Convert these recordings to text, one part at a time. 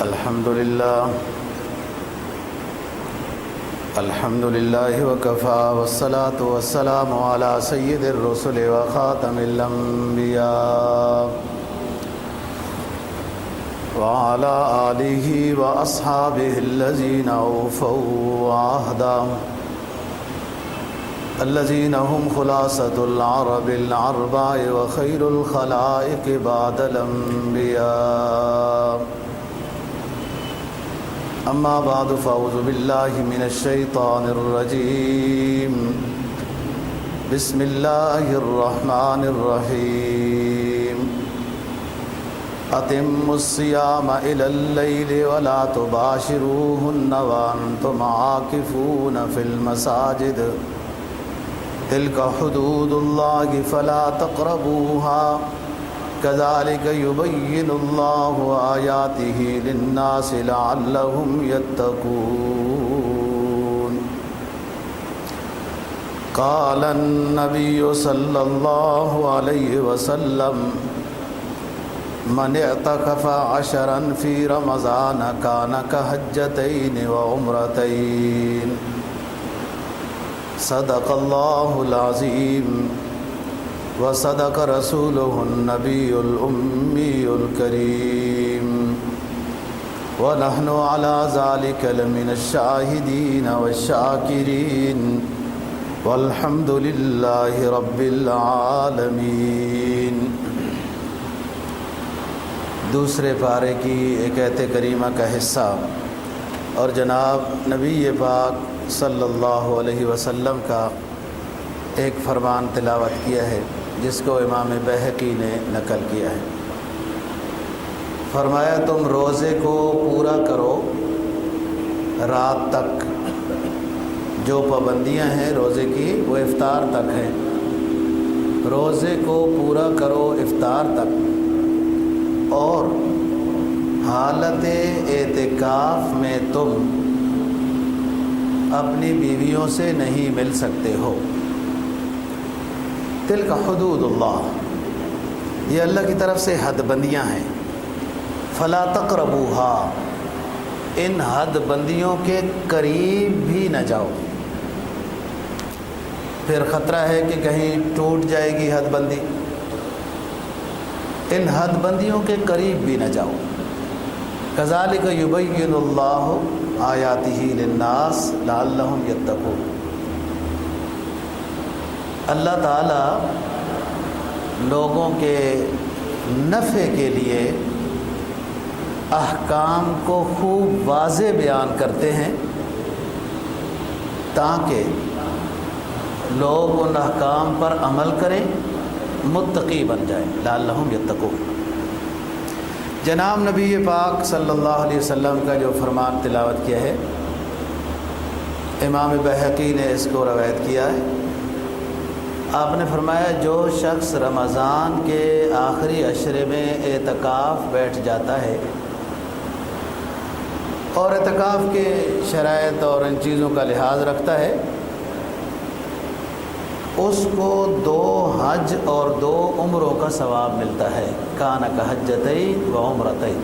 الحمد لله وكفى والصلاة والسلام على سيد الرسل وخاتم الأنبياء وعلى آله وأصحابه الذين أوفوا عهدهم الذين هم خلاصة العرب الأربع وخير الخلائق بعد الأنبياء. أما بعد فأعوذ بالله من الشيطان الرجيم. بسم الله الرحمن الرحيم. أتموا الصيام إلى الليل ولا تباشروهن وأنتم عاكفون في المساجد تلك حدود الله فلا تقربوها كذلك يبين الله آياته للناس لعلهم يتقون. قال النبي صلى الله عليه وسلم من اعتكف 10 في رمضان كان كحجتين وعمرتين. صدق الله العظيم وصدق رسوله النبي الأمي الكريم ونحن على ذلك لمن الشاهدين والشاكرين والحمد لله رب العالمین. دوسرے پارے کی ایک آیت کریمہ کا حصہ اور جناب نبی پاک صلی اللہ علیہ وسلم کا ایک فرمان تلاوت کیا ہے جس کو امام بہقی نے نقل کیا ہے. فرمایا تم روزے کو پورا کرو رات تک. جو پابندیاں ہیں روزے کی وہ افطار تک ہیں. روزے کو پورا کرو افطار تک اور حالت اعتکاف میں تم اپنی بیویوں سے نہیں مل سکتے ہو. تلک حدود اللہ، یہ اللہ کی طرف سے حد بندیاں ہیں. فلا تقربوها، ان حد بندیوں کے قریب بھی نہ جاؤ. پھر خطرہ ہے کہ کہیں ٹوٹ جائے گی حد بندی. ان حد بندیوں کے قریب بھی نہ جاؤ. کذالک یبین اللہ آیاتہ للناس لعلہم یتقون. اللہ تعالیٰ لوگوں کے نفع کے لیے احکام کو خوب واضح بیان کرتے ہیں تاکہ لوگ ان احکام پر عمل کریں، متقی بن جائیں. لعلہم یتقون. جناب نبی پاک صلی اللہ علیہ وسلم کا جو فرمان تلاوت کیا ہے امام بہقی نے اس کو روایت کیا ہے. آپ نے فرمایا جو شخص رمضان کے آخری عشرے میں اعتکاف بیٹھ جاتا ہے اور اعتکاف کے شرائط اور ان چیزوں کا لحاظ رکھتا ہے، اس کو 2 حج اور 2 عمروں کا ثواب ملتا ہے. کان کحجتین و عمرتین.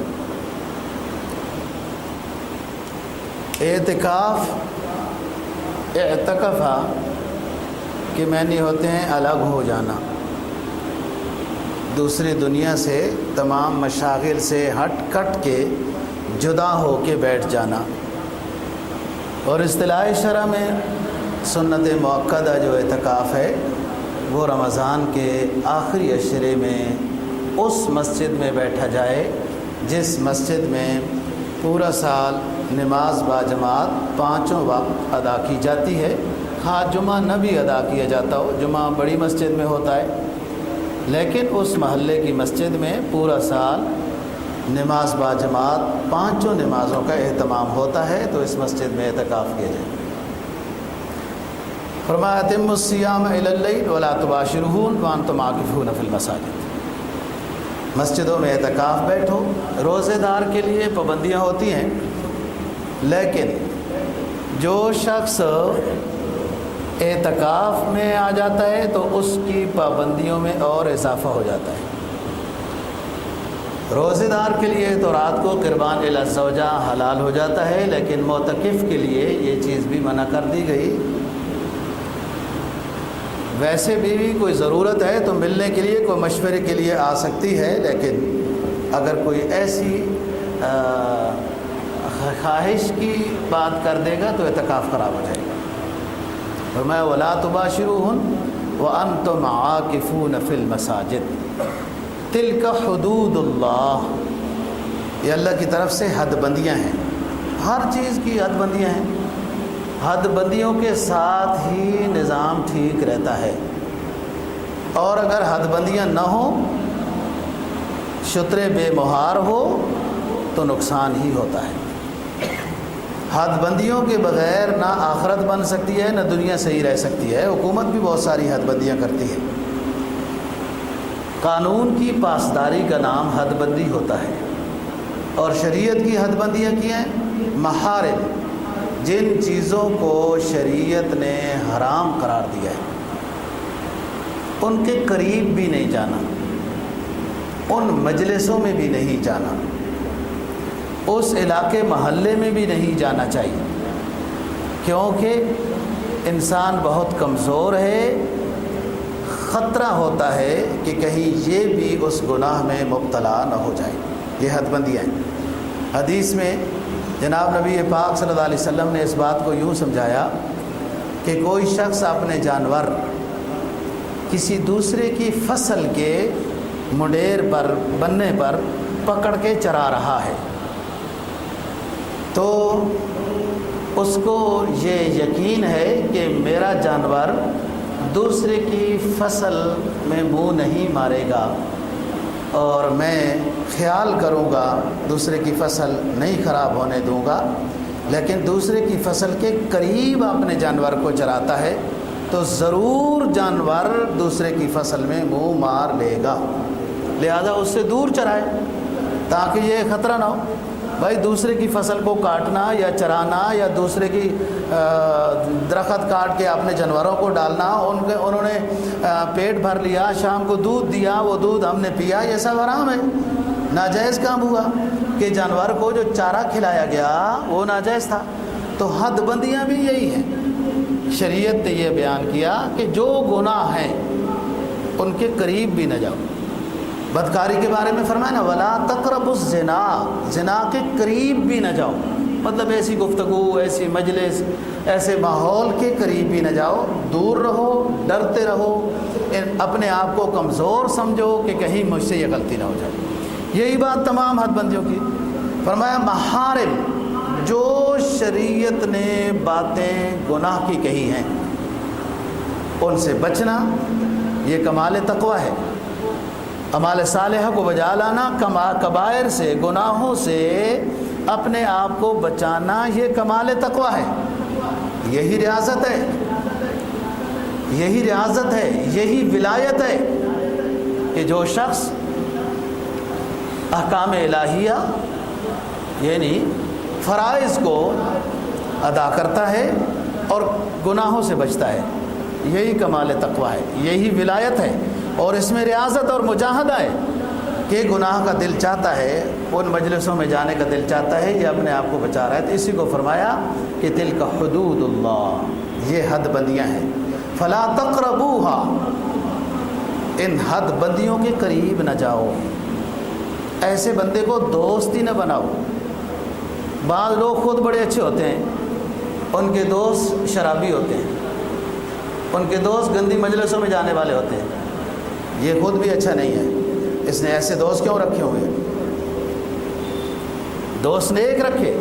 اعتکاف اعتکفہ کہ معنی ہوتے ہیں الگ ہو جانا، دوسری دنیا سے تمام مشاغل سے ہٹ کٹ کے جدا ہو کے بیٹھ جانا. اور اصطلاح شرع میں سنت مؤکدہ جو اعتکاف ہے وہ رمضان کے آخری عشرے میں اس مسجد میں بیٹھا جائے جس مسجد میں پورا سال نماز باجماعت 5 وقت ادا کی جاتی ہے. ہاں جمعہ نہ بھی ادا کیا جاتا ہو، جمعہ بڑی مسجد میں ہوتا ہے، لیکن اس محلے کی مسجد میں پورا سال نماز باجماعت 5 نمازوں کا اہتمام ہوتا ہے، تو اس مسجد میں اعتکاف کیا جائے. فرمایا اتموا الصیام الی اللیل ولا تباشروہن وانتم عاکفون فی المساجد. مسجدوں میں اعتکاف بیٹھو. روزے دار کے لیے پابندیاں ہوتی ہیں، لیکن جو شخص اعتکاف میں آ جاتا ہے تو اس کی پابندیوں میں اور اضافہ ہو جاتا ہے. روزے دار کے لیے تو رات کو قربان الی الزوجہ حلال ہو جاتا ہے، لیکن معتکف کے لیے یہ چیز بھی منع کر دی گئی۔ ویسے بھی کوئی ضرورت ہے تو ملنے کے لیے، کوئی مشورے کے لیے آ سکتی ہے، لیکن اگر کوئی ایسی خواہش کی بات کر دے گا تو اعتکاف خراب ہو جائے گا۔ فرمایا وَلَا تُبَاشِرُوهُنَّ وَأَنْتُمْ عَاكِفُونَ فِي الْمَسَاجِدِ تِلْكَ حُدُودُ اللَّهِ، یہ اللہ کی طرف سے حد بندیاں ہیں، ہر چیز کی حد بندیاں ہیں۔ حد بندیوں کے ساتھ ہی نظام ٹھیک رہتا ہے، اور اگر حد بندیاں نہ ہوں، شترے بے مہار ہو تو نقصان ہی ہوتا ہے۔ حد بندیوں کے بغیر نہ آخرت بن سکتی ہے، نہ دنیا صحیح رہ سکتی ہے۔ حکومت بھی بہت ساری حد بندیاں کرتی ہے۔ قانون کی پاسداری کا نام حد بندی ہوتا ہے، اور شریعت کی حد بندیاں کی ہیں محارم، جن چیزوں کو شریعت نے حرام قرار دیا ہے ان کے قریب بھی نہیں جانا، ان مجلسوں میں بھی نہیں جانا، اس علاقے محلے میں بھی نہیں جانا چاہیے، کیونکہ انسان بہت کمزور ہے، خطرہ ہوتا ہے کہ کہیں یہ بھی اس گناہ میں مبتلا نہ ہو جائے۔ یہ حد بندیاں ہیں۔ حدیث میں جناب نبی پاک صلی اللہ علیہ وسلم نے اس بات کو یوں سمجھایا کہ کوئی شخص اپنے جانور کسی دوسرے کی فصل کے منڈیر پر بننے پر پکڑ کے چرا رہا ہے تو اس کو یہ یقین ہے کہ میرا جانور دوسرے کی فصل میں منہ نہیں مارے گا، اور میں خیال کروں گا دوسرے کی فصل نہیں خراب ہونے دوں گا، لیکن دوسرے کی فصل کے قریب اپنے جانور کو چراتا ہے تو ضرور جانور دوسرے کی فصل میں منہ مار لے گا، لہذا اس سے دور چرائے تاکہ یہ خطرہ نہ ہو۔ بھائی دوسرے کی فصل کو کاٹنا یا چرانا یا دوسرے کی درخت کاٹ کے اپنے جانوروں کو ڈالنا، انہوں نے پیٹ بھر لیا، شام کو دودھ دیا، وہ دودھ ہم نے پیا، یہ سب حرام ہے، ناجائز کام ہوا کہ جانور کو جو چارہ کھلایا گیا وہ ناجائز تھا۔ تو حد بندیاں بھی یہی ہیں۔ شریعت نے یہ بیان کیا کہ جو گناہ ہیں ان کے قریب بھی نہ جاؤ۔ بدکاری کے بارے میں فرمایا نا ولا تقربوا الزنا، زنا کے قریب بھی نہ جاؤ، مطلب ایسی گفتگو، ایسی مجلس، ایسے ماحول کے قریب بھی نہ جاؤ، دور رہو، ڈرتے رہو، اپنے آپ کو کمزور سمجھو کہ کہیں مجھ سے یہ غلطی نہ ہو جائے۔ یہی بات تمام حد بندیوں کی۔ فرمایا محارم، جو شریعت نے باتیں گناہ کی کہی ہیں ان سے بچنا، یہ کمال تقوی ہے۔ اعمال صالحہ کو بجا لانا، کبائر سے، گناہوں سے اپنے آپ کو بچانا، یہ کمال تقوی ہے۔ یہی ریاضت ہے، یہی ریاضت ہے، یہی ولایت ہے کہ جو شخص احکام الہیہ یعنی فرائض کو ادا کرتا ہے اور گناہوں سے بچتا ہے، یہی کمال تقوی ہے، یہی ولایت ہے، اور اس میں ریاضت اور مجاہدہ ہے کہ گناہ کا دل چاہتا ہے، ان مجلسوں میں جانے کا دل چاہتا ہے، یہ اپنے آپ کو بچا رہا ہے، تو اسی کو فرمایا کہ تلک حدود اللہ، یہ حد بندیاں ہیں۔ فلا تقربوها، ان حد بندیوں کے قریب نہ جاؤ، ایسے بندے کو دوست ہی نہ بناؤ۔ بعض لوگ خود بڑے اچھے ہوتے ہیں، ان کے دوست شرابی ہوتے ہیں، ان کے دوست گندی مجلسوں میں جانے والے ہوتے ہیں، یہ خود بھی اچھا نہیں ہے۔ اس نے ایسے دوست کیوں رکھے ہوئے؟ دوست نیک رکھے،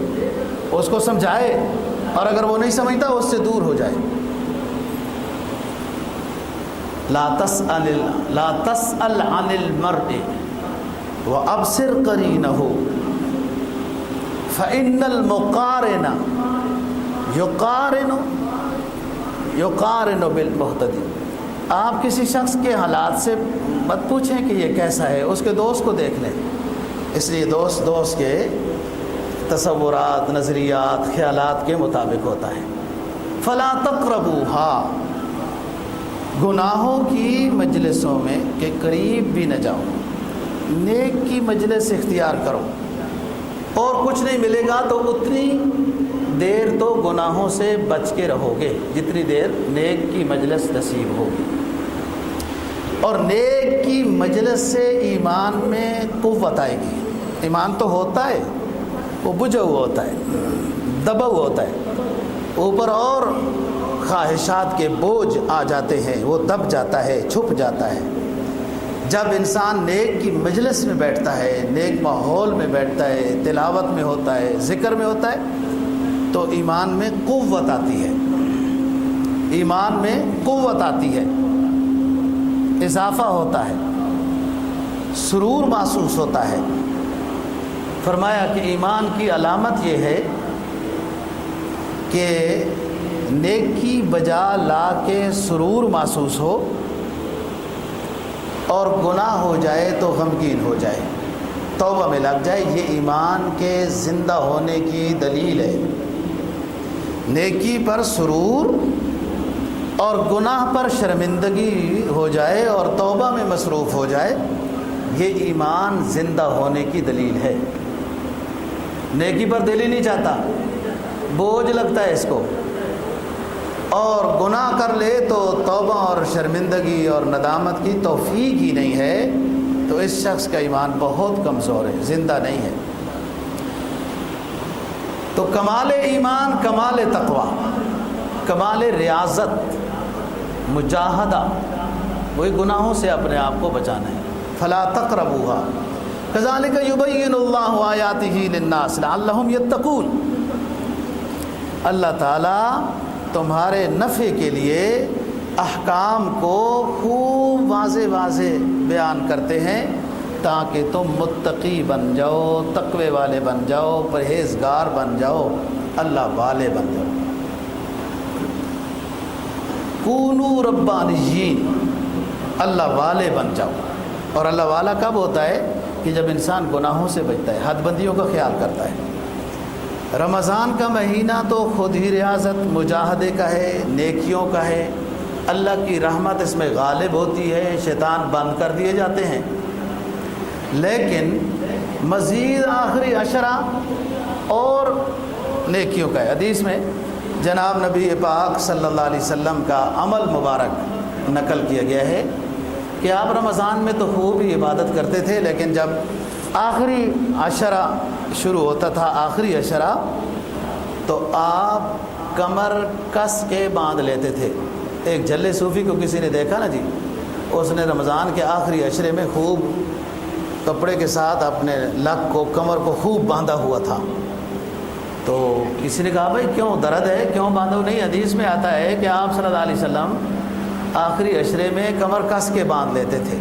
اس کو سمجھائے، اور اگر وہ نہیں سمجھتا اس سے دور ہو جائے۔ لا تسأل عن المرء وابصر قرینہ فإن المقارن یقارن بالمہتدی۔ آپ کسی شخص کے حالات سے مت پوچھیں کہ یہ کیسا ہے، اس کے دوست کو دیکھ لیں، اس لیے دوست کے تصورات، نظریات، خیالات کے مطابق ہوتا ہے۔ فلا تقربوها، گناہوں کی مجلسوں میں کے قریب بھی نہ جاؤ۔ نیک کی مجلس اختیار کرو، اور کچھ نہیں ملے گا تو اتنی دیر تو گناہوں سے بچ کے رہو گے جتنی دیر نیک کی مجلس نصیب ہوگی۔ اور نیک کی مجلس سے ایمان میں قوت آئے گی۔ ایمان تو ہوتا ہے، وہ بجھا ہوا ہوتا ہے، دبا ہوا ہوتا ہے، اوپر اور خواہشات کے بوجھ آ جاتے ہیں، وہ دب جاتا ہے، چھپ جاتا ہے۔ جب انسان نیک کی مجلس میں بیٹھتا ہے، نیک ماحول میں بیٹھتا ہے، تلاوت میں ہوتا ہے، ذکر میں ہوتا ہے، تو ایمان میں قوت آتی ہے، ایمان میں قوت آتی ہے، اضافہ ہوتا ہے، سرور محسوس ہوتا ہے۔ فرمایا کہ ایمان کی علامت یہ ہے کہ نیکی بجا لا کے سرور محسوس ہو، اور گناہ ہو جائے تو غمگین ہو جائے، توبہ میں لگ جائے۔ یہ ایمان کے زندہ ہونے کی دلیل ہے۔ نیکی پر سرور اور گناہ پر شرمندگی ہو جائے اور توبہ میں مصروف ہو جائے، یہ ایمان زندہ ہونے کی دلیل ہے۔ نیکی پر دل ہی نہیں چاہتا، بوجھ لگتا ہے اس کو، اور گناہ کر لے تو توبہ اور شرمندگی اور ندامت کی توفیق ہی نہیں ہے، تو اس شخص کا ایمان بہت کمزور ہے، زندہ نہیں ہے۔ تو کمال ایمان کمال تقویٰ، کمال ریاضت، مجاہدہ، وہی گناہوں سے اپنے آپ کو بچانا ہے۔ فلا تقربوها کذالک یبین اللہ آیاتہ للناس لعلہم یتقون۔ اللہ تعالیٰ تمہارے نفع کے لیے احکام کو خوب واضح واضح بیان کرتے ہیں تاکہ تم متقی بن جاؤ، تقوی والے بن جاؤ، پرہیزگار بن جاؤ، اللہ والے بن جاؤ۔ کونوا ربانیین، اللہ والے بن جاؤ۔ اور اللہ والا کب ہوتا ہے؟ کہ جب انسان گناہوں سے بچتا ہے، حد بندیوں کا خیال کرتا ہے۔ رمضان کا مہینہ تو خود ہی ریاضت مجاہدے کا ہے، نیکیوں کا ہے، اللہ کی رحمت اس میں غالب ہوتی ہے، شیطان بند کر دیے جاتے ہیں۔ لیکن مزید آخری عشرہ اور نیکیوں کا ہے۔ حدیث میں جناب نبی پاک صلی اللہ علیہ وسلم کا عمل مبارک نقل کیا گیا ہے کہ آپ رمضان میں تو خوب ہی عبادت کرتے تھے، لیکن جب آخری عشرہ شروع ہوتا تھا، آخری عشرہ، تو آپ کمر کس کے باندھ لیتے تھے۔ ایک جلے صوفی کو کسی نے دیکھا نا جی، اس نے رمضان کے آخری عشرے میں خوب کپڑے کے ساتھ اپنے لک کو، کمر کو خوب باندھا ہوا تھا۔ تو کسی نے کہا بھائی کیوں، درد ہے، کیوں باندھو؟ نہیں، حدیث میں آتا ہے کہ آپ صلی اللہ علیہ وسلم آخری عشرے میں کمر کس کے باندھ لیتے تھے۔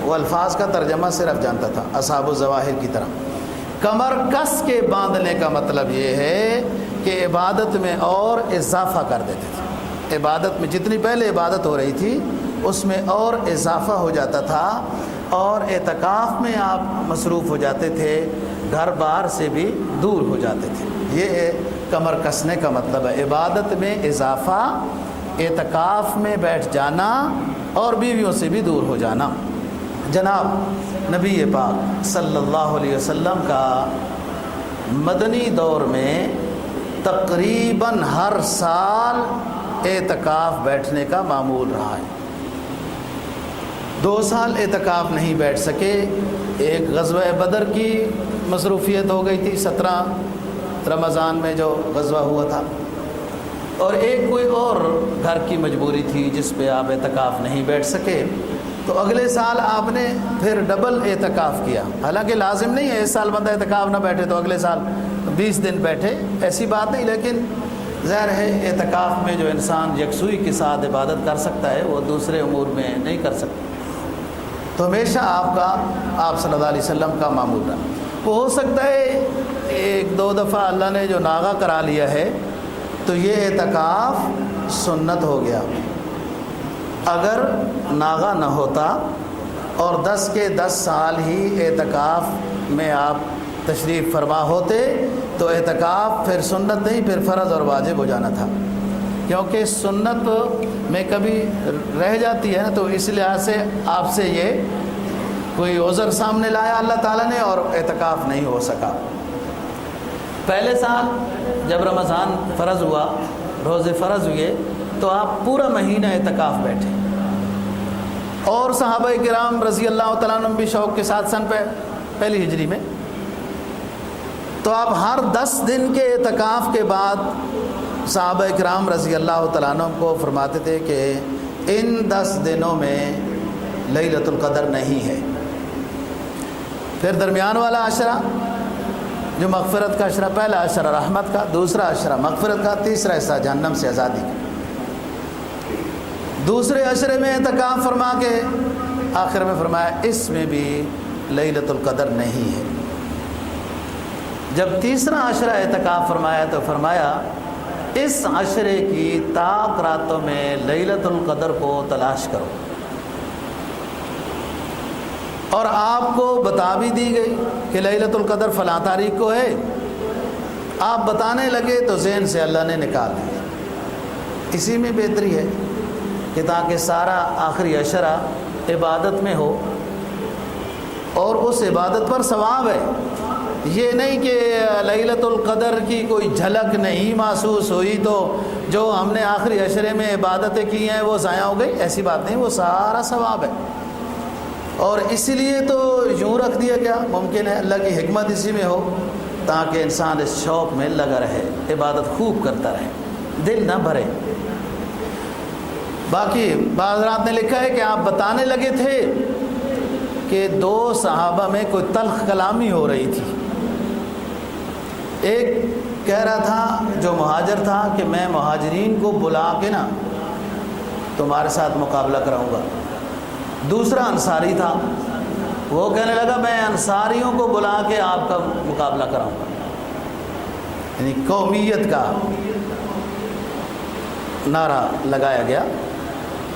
وہ الفاظ کا ترجمہ صرف جانتا تھا، اصحاب الظواہر کی طرح۔ کمر کس کے باندھنے کا مطلب یہ ہے کہ عبادت میں اور اضافہ کر دیتے تھے۔ عبادت میں جتنی پہلے عبادت ہو رہی تھی اس میں اور اضافہ ہو جاتا تھا، اور اعتکاف میں آپ مصروف ہو جاتے تھے، گھر بار سے بھی دور ہو جاتے تھے۔ یہ کمر کسنے کا مطلب ہے، عبادت میں اضافہ، اعتکاف میں بیٹھ جانا، اور بیویوں سے بھی دور ہو جانا۔ جناب نبی پاک صلی اللہ علیہ وسلم کا مدنی دور میں تقریباً ہر سال اعتکاف بیٹھنے کا معمول رہا ہے۔ 2 سال اعتکاف نہیں بیٹھ سکے، ایک غزوہ بدر کی مصروفیت ہو گئی تھی 17 رمضان میں جو غزوہ ہوا تھا، اور ایک کوئی اور گھر کی مجبوری تھی جس پہ آپ اعتکاف نہیں بیٹھ سکے۔ تو اگلے سال آپ نے پھر ڈبل اعتکاف کیا۔ حالانکہ لازم نہیں ہے اس سال بندہ اعتکاف نہ بیٹھے تو اگلے سال 20 دن بیٹھے، ایسی بات نہیں، لیکن ظاہر ہے اعتکاف میں جو انسان یکسوئی کے ساتھ عبادت کر سکتا ہے وہ دوسرے امور میں نہیں کر سکتا۔ تو ہمیشہ آپ صلی اللہ علیہ وسلم کا معمول رہا۔ وہ ہو سکتا ہے 1-2 دفعہ اللہ نے جو ناغہ کرا لیا ہے تو یہ اعتکاف سنت ہو گیا۔ اگر ناغہ نہ ہوتا اور 10 کے 10 سال ہی اعتکاف میں آپ تشریف فرما ہوتے تو اعتکاف پھر سنت نہیں، پھر فرض اور واجب ہو جانا تھا، کیونکہ سنت میں کبھی رہ جاتی ہے نا، تو اس لحاظ سے آپ سے یہ کوئی عذر سامنے لایا اللہ تعالیٰ نے اور اعتکاف نہیں ہو سکا۔ پہلے سال جب رمضان فرض ہوا، روزے فرض ہوئے، تو آپ پورا مہینہ اعتکاف بیٹھے، اور صحابہ کرام رضی اللہ تعالیٰ عنہ بھی شوق کے ساتھ سن پہلی ہجری میں، تو آپ ہر 10 دن کے اعتکاف کے بعد صحابہ کرام رضی اللہ تعالیٰ عنہ کو فرماتے تھے کہ ان 10 دنوں میں لیلۃ القدر نہیں ہے۔ پھر درمیان والا عشرہ جو مغفرت کا عشرہ، پہلا عشرہ رحمت کا، دوسرا عشرہ مغفرت کا، تیسرا حصہ جہنم سے آزادی کا۔ دوسرے عشرے میں اعتکاف فرما کے آخر میں فرمایا اس میں بھی لیلۃ القدر نہیں ہے۔ جب تیسرا عشرہ اعتکاف فرمایا تو فرمایا اس عشرے کی طاق راتوں میں لیلۃ القدر کو تلاش کرو، اور آپ کو بتا بھی دی گئی کہ لیلۃ القدر فلاں تاریخ کو ہے۔ آپ بتانے لگے تو ذہن سے اللہ نے نکال دیا۔ اسی میں بہتری ہے کہ تاکہ سارا آخری عشرہ عبادت میں ہو اور اس عبادت پر ثواب ہے۔ یہ نہیں کہ لیلۃ القدر کی کوئی جھلک نہیں محسوس ہوئی تو جو ہم نے آخری عشرے میں عبادتیں کی ہیں وہ ضائع ہو گئی، ایسی بات نہیں، وہ سارا ثواب ہے۔ اور اسی لیے تو یوں رکھ دیا گیا، ممکن ہے اللہ کی حکمت اسی میں ہو تاکہ انسان اس شوق میں لگا رہے، عبادت خوب کرتا رہے، دل نہ بھرے۔ باقی بعض حضرات نے لکھا ہے کہ آپ بتانے لگے تھے کہ 2 صحابہ میں کوئی تلخ کلامی ہو رہی تھی۔ ایک کہہ رہا تھا جو مہاجر تھا کہ میں مہاجرین کو بلا کے نا تمہارے ساتھ مقابلہ کراؤں گا۔ دوسرا انصاری تھا، وہ کہنے لگا میں انصاریوں کو بلا کے آپ کا مقابلہ کراؤں گا۔ یعنی قومیت کا نعرہ لگایا گیا۔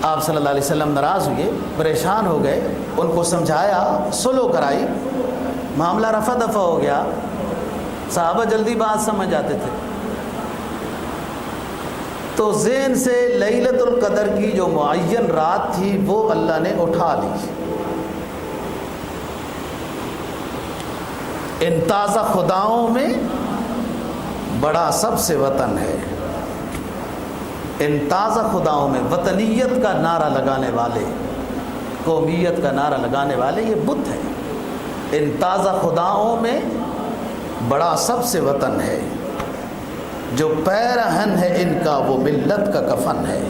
آپ صلی اللہ علیہ وسلم ناراض ہوئے، پریشان ہو گئے، ان کو سمجھایا، صلح کرائی، معاملہ رفع دفع ہو گیا۔ صحابہ جلدی بات سمجھ جاتے تھے، تو ذہن سے لیلۃ القدر کی جو معین رات تھی وہ اللہ نے اٹھا لی۔ ان تازہ خداؤں میں بڑا سب سے وطن ہے۔ ان تازہ خداؤں میں وطنیت کا نعرہ لگانے والے، قومیت کا نعرہ لگانے والے یہ بت ہیں۔ ان تازہ خداؤں میں بڑا سب سے وطن ہے، جو پیرہن ہے ان کا وہ ملت کا کفن ہے۔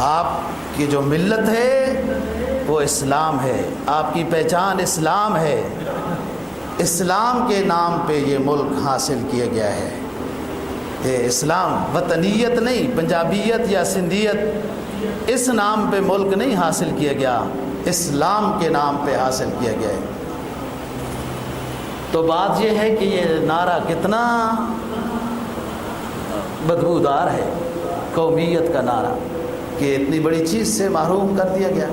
آپ کی جو ملت ہے وہ اسلام ہے، آپ کی پہچان اسلام ہے۔ اسلام کے نام پہ یہ ملک حاصل کیا گیا ہے۔ یہ اسلام وطنیت نہیں، پنجابیت یا سندھیت، اس نام پہ ملک نہیں حاصل کیا گیا، اسلام کے نام پہ حاصل کیا گیا ہے۔ تو بات یہ ہے کہ یہ نعرہ کتنا بدبودار ہے، قومیت کا نعرہ، کہ اتنی بڑی چیز سے محروم کر دیا گیا۔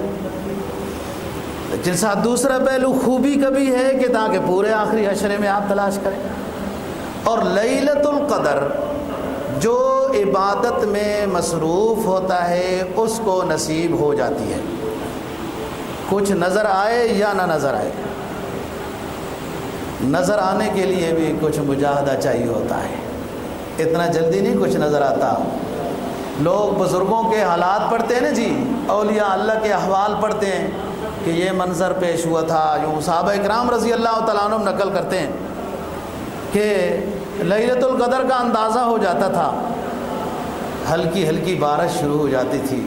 لیکن ساتھ دوسرا پہلو خوبی کا بھی ہے کہ تاکہ پورے آخری عشرے میں آپ تلاش کریں۔ اور لیلۃ القدر جو عبادت میں مصروف ہوتا ہے اس کو نصیب ہو جاتی ہے، کچھ نظر آئے یا نہ نظر آئے۔ نظر آنے کے لیے بھی کچھ مجاہدہ چاہیے ہوتا ہے، اتنا جلدی نہیں کچھ نظر آتا۔ لوگ بزرگوں کے حالات پڑھتے ہیں نا جی، اولیاء اللہ کے احوال پڑھتے ہیں کہ یہ منظر پیش ہوا تھا، یوں صحابہ اکرام رضی اللہ تعالیٰ عنہ نقل کرتے ہیں کہ لیلۃ القدر کا اندازہ ہو جاتا تھا، ہلکی ہلکی بارش شروع ہو جاتی تھی،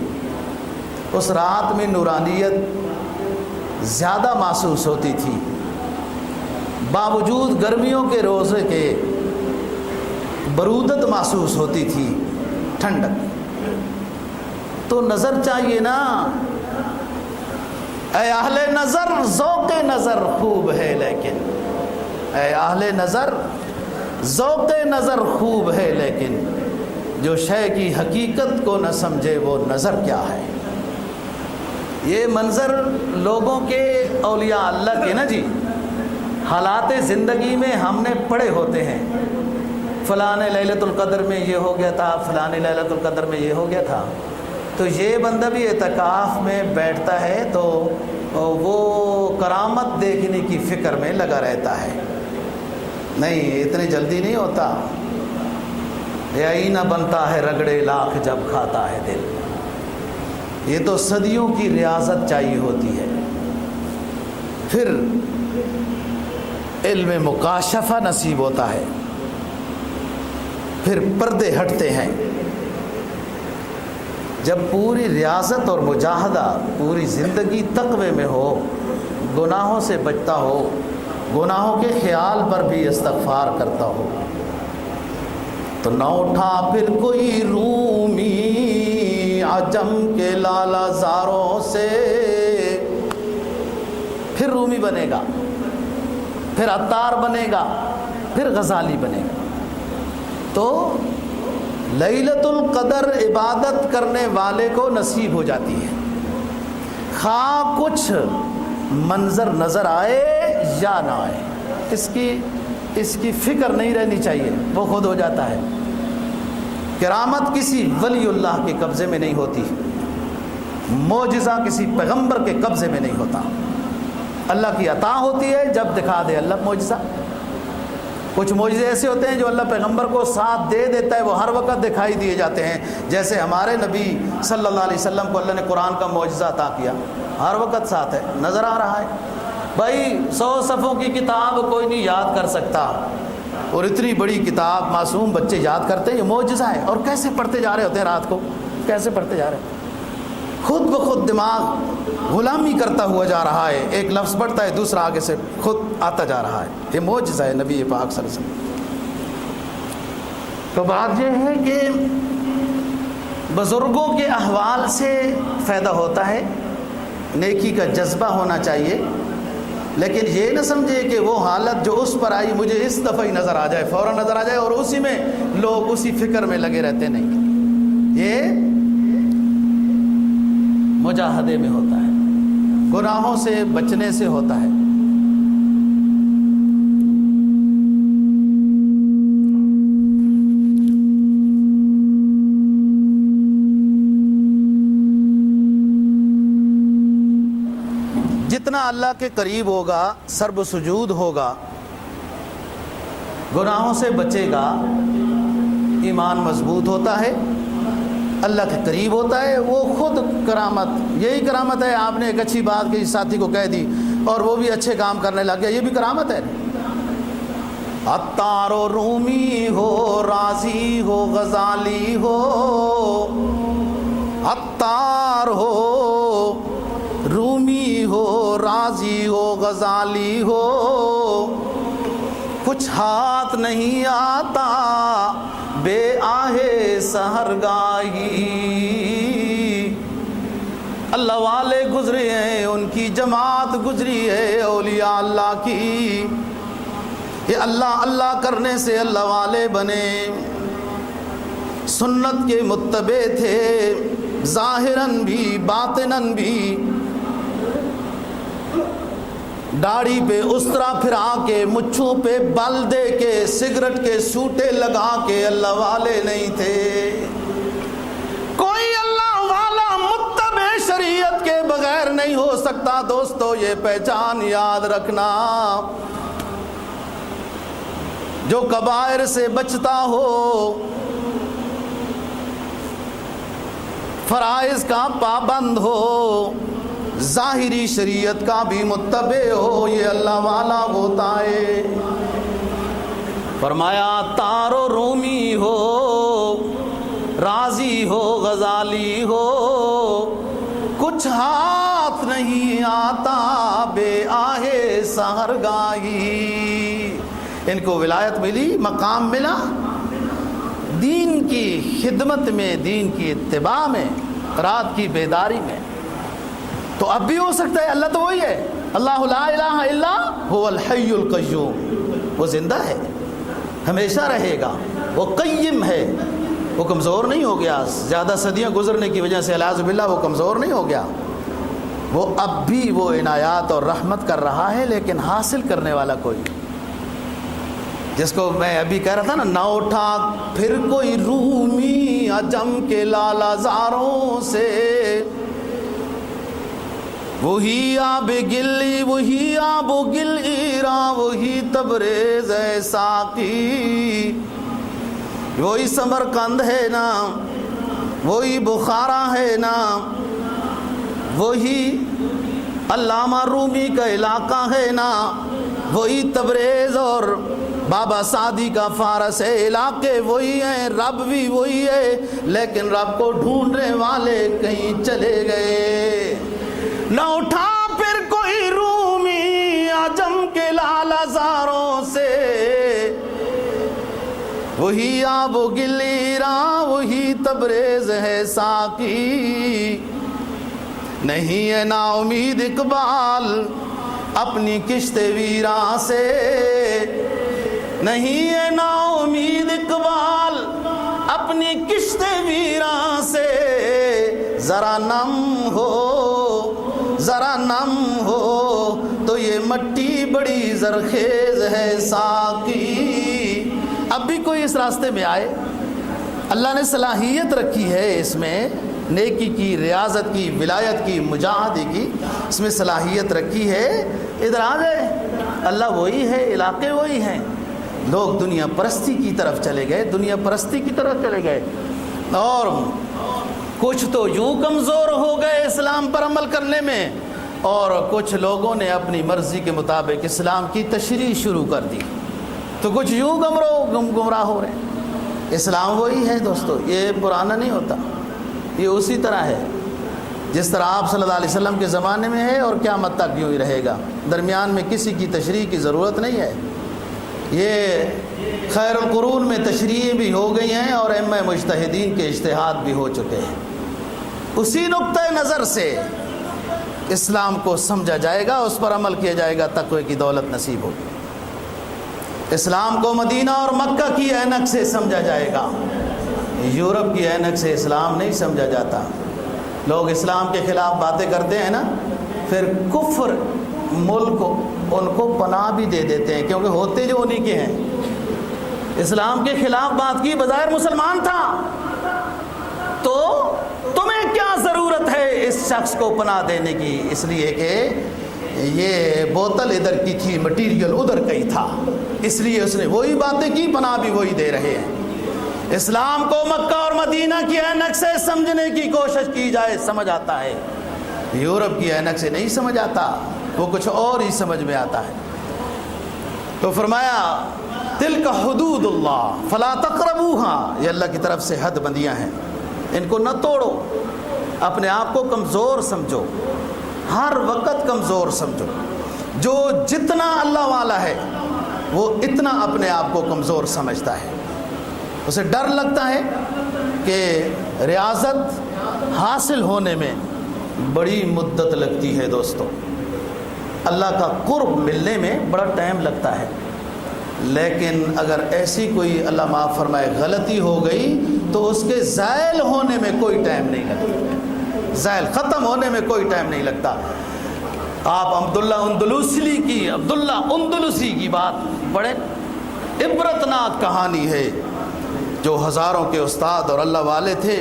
اس رات میں نورانیت زیادہ محسوس ہوتی تھی، باوجود گرمیوں کے روزے کے برودت محسوس ہوتی تھی، ٹھنڈک۔ تو نظر چاہیے نا، اے اہل نظر ذوق نظر خوب ہے لیکن، اے اہل نظر ذوق نظر خوب ہے لیکن، جو شے کی حقیقت کو نہ سمجھے وہ نظر کیا ہے۔ یہ منظر لوگوں کے، اولیاء اللہ کے نا جی، حالات زندگی میں ہم نے پڑھے ہوتے ہیں، فلاں لیلۃ القدر میں یہ ہو گیا تھا، فلاں لیلۃ القدر میں یہ ہو گیا تھا۔ تو یہ بندہ بھی اعتکاف میں بیٹھتا ہے تو وہ کرامت دیکھنے کی فکر میں لگا رہتا ہے. نہیں، اتنی جلدی نہیں ہوتا. یہ آئینہ بنتا ہے رگڑے لاکھ جب کھاتا ہے دل. یہ تو صدیوں کی ریاضت چاہیے ہوتی ہے. پھر علم مکاشفہ نصیب ہوتا ہے، پھر پردے ہٹتے ہیں. جب پوری ریاضت اور مجاہدہ پوری زندگی تقوی میں ہو، گناہوں سے بچتا ہو، گناہوں کے خیال پر بھی استغفار کرتا ہو، تو نہ اٹھا پھر کوئی رومی عجم کے لالا زاروں سے. پھر رومی بنے گا، پھر عطار بنے گا، پھر غزالی بنے گا. تو لیلۃ القدر عبادت کرنے والے کو نصیب ہو جاتی ہے، خواہ کچھ منظر نظر آئے یا نہ آئے. اس کی فکر نہیں رہنی چاہیے، وہ خود ہو جاتا ہے. کرامت کسی ولی اللہ کے قبضے میں نہیں ہوتی، معجزہ کسی پیغمبر کے قبضے میں نہیں ہوتا. اللہ کی عطا ہوتی ہے جب دکھا دے اللہ معجزہ. کچھ معجزے ایسے ہوتے ہیں جو اللہ پیغمبر کو ساتھ دے دیتا ہے، وہ ہر وقت دکھائی دیے جاتے ہیں. جیسے ہمارے نبی صلی اللہ علیہ وسلم کو اللہ نے قرآن کا معجزہ عطا کیا، ہر وقت ساتھ ہے، نظر آ رہا ہے. بھائی 100 صفحوں کی کتاب کوئی نہیں یاد کر سکتا، اور اتنی بڑی کتاب معصوم بچے یاد کرتے ہیں، یہ معجزہ ہے. اور کیسے پڑھتے جا رہے ہوتے ہیں رات کو، کیسے پڑھتے جا رہے ہیں، خود بخود دماغ غلامی کرتا ہوا جا رہا ہے. ایک لفظ پڑھتا ہے، دوسرا آگے سے خود آتا جا رہا ہے. یہ معجزہ ہے نبی پاک صلی اللہ علیہ وسلم. تو بات یہ ہے کہ بزرگوں کے احوال سے فائدہ ہوتا ہے، نیکی کا جذبہ ہونا چاہیے. لیکن یہ نہ سمجھے کہ وہ حالت جو اس پر آئی مجھے اس دفعہ ہی نظر آ جائے، فوراً نظر آ جائے، اور اسی میں لوگ اسی فکر میں لگے رہتے. نہیں، یہ مجاہدے میں ہوتا ہے، گناہوں سے بچنے سے ہوتا ہے. جتنا اللہ کے قریب ہوگا، سرب سجود ہوگا، گناہوں سے بچے گا، ایمان مضبوط ہوتا ہے، اللہ کے قریب ہوتا ہے. وہ خود کرامت، یہی کرامت ہے. آپ نے ایک اچھی بات کسی ساتھی کو کہہ دی اور وہ بھی اچھے کام کرنے لگ گیا، یہ بھی کرامت ہے. عطار و رومی ہو، رازی ہو، غزالی ہو، عطار ہو، رومی ہو، رازی ہو، غزالی ہو، کچھ ہاتھ نہیں آتا بے آہے سحرگاہی. اللہ والے گزرے ہیں، ان کی جماعت گزری ہے اولیاء اللہ کی. یہ اللہ اللہ کرنے سے اللہ والے بنے، سنت کے متبع تھے، ظاہراً بھی باطناً بھی. داڑھی پہ استرا پھرا کے، مچھوں پہ بل دے کے، سگریٹ کے سوٹے لگا کے اللہ والے نہیں تھے. کوئی اللہ والا متبع شریعت کے بغیر نہیں ہو سکتا. دوستو یہ پہچان یاد رکھنا، جو کبائر سے بچتا ہو، فرائض کا پابند ہو، ظاہری شریعت کا بھی متبع ہو، یہ اللہ والا ہوتا ہے. فرمایا تارو رومی ہو، رازی ہو، غزالی ہو، کچھ ہاتھ نہیں آتا بے آہے سحرگاہی. ان کو ولایت ملی، مقام ملا، دین کی خدمت میں، دین کی اتباع میں، رات کی بیداری میں. تو اب بھی ہو سکتا ہے، اللہ تو وہی ہے، اللہ لا الہ الا هو الحی القیوم. وہ زندہ ہے، ہمیشہ رہے گا، وہ قیم ہے، وہ کمزور نہیں ہو گیا. زیادہ صدیاں گزرنے کی وجہ سے اعوذ باللہ وہ کمزور نہیں ہو گیا. وہ اب بھی وہ عنایات اور رحمت کر رہا ہے، لیکن حاصل کرنے والا کوئی. جس کو میں ابھی کہہ رہا تھا نا، نہ اٹھا پھر کوئی رومی عجم کے لالا زاروں سے، وہی آب گلی وہی آب گل ایران وہی تبریز ہے ساقی، وہی سمرقند ہے نا، وہی بخارا ہے نا، وہی علامہ رومی کا علاقہ ہے نا، وہی تبریز اور بابا سعدی کا فارس ہے، علاقے وہی ہیں، رب بھی وہی ہے، لیکن رب کو ڈھونڈنے والے کہیں چلے گئے۔ نہ اٹھا پھر کوئی رومی عجم کے لالا زاروں سے، وہی آب و گل ایران وہی تبریز ہے ساقی، نہیں ہے نا امید اقبال اپنی کشت ویراں سے، نہیں ہے نا امید اقبال اپنی کشت ویراں سے، ذرا نم ہو تو یہ مٹی بڑی زرخیز ہے ساقی۔ اب بھی کوئی اس راستے میں آئے، اللہ نے صلاحیت رکھی ہے اس میں، نیکی کی، ریاضت کی، ولایت کی، مجاہدے کی، اس میں صلاحیت رکھی ہے، ادھر آ جائے۔ اللہ وہی ہے، علاقے وہی ہیں، لوگ دنیا پرستی کی طرف چلے گئے، دنیا پرستی کی طرف چلے گئے، اور کچھ تو یوں کمزور ہو گئے اسلام پر عمل کرنے میں، اور کچھ لوگوں نے اپنی مرضی کے مطابق اسلام کی تشریح شروع کر دی، تو کچھ یوں گمراہ ہو رہے ہیں۔ اسلام وہی ہے دوستو، یہ پرانا نہیں ہوتا، یہ اسی طرح ہے جس طرح آپ صلی اللہ علیہ وسلم کے زمانے میں ہے، اور قیامت تک یوں ہی رہے گا، درمیان میں کسی کی تشریح کی ضرورت نہیں ہے۔ یہ خیر القرون میں تشریح بھی ہو گئی ہیں، اور ائمہ مجتہدین کے اجتہاد بھی ہو چکے ہیں، اسی نقطۂ نظر سے اسلام کو سمجھا جائے گا، اس پر عمل کیا جائے گا، تقوی کی دولت نصیب ہوگی۔ اسلام کو مدینہ اور مکہ کی اینک سے سمجھا جائے گا، یورپ کی اینک سے اسلام نہیں سمجھا جاتا۔ لوگ اسلام کے خلاف باتیں کرتے ہیں نا، پھر کفر ملک ان کو پناہ بھی دے دیتے ہیں، کیونکہ ہوتے جو انہی کے ہیں۔ اسلام کے خلاف بات کی، بظاہر مسلمان تھا، تو تمہیں کیا ضرورت ہے اس شخص کو پناہ دینے کی؟ اس لیے کہ یہ بوتل ادھر کی تھی، مٹیریل ادھر کا ہی تھا، اس لیے اس نے وہی باتیں کی، پناہ بھی وہی دے رہے ہیں۔ اسلام کو مکہ اور مدینہ کی اینک سے سمجھنے کی کوشش کی جائے، سمجھ آتا ہے، یورپ کی اینک سے نہیں سمجھ آتا، وہ کچھ اور ہی سمجھ میں آتا ہے۔ تو فرمایا تلک حدود اللہ فلا تقربوها، یہ اللہ کی طرف سے حد بندیاں ہیں، ان کو نہ توڑو، اپنے آپ کو کمزور سمجھو، ہر وقت کمزور سمجھو۔ جو جتنا اللہ والا ہے وہ اتنا اپنے آپ کو کمزور سمجھتا ہے، اسے ڈر لگتا ہے کہ ریاضت حاصل ہونے میں بڑی مدت لگتی ہے دوستو، اللہ کا قرب ملنے میں بڑا ٹائم لگتا ہے، لیکن اگر ایسی کوئی اللہ معاف فرمائے غلطی ہو گئی تو اس کے زائل ہونے میں کوئی ٹائم نہیں لگتا، زائل ختم ہونے میں کوئی ٹائم نہیں لگتا۔ آپ عبداللہ اندلسی کی بات پڑھیں، عبرتناک کہانی ہے، جو ہزاروں کے استاد اور اللہ والے تھے،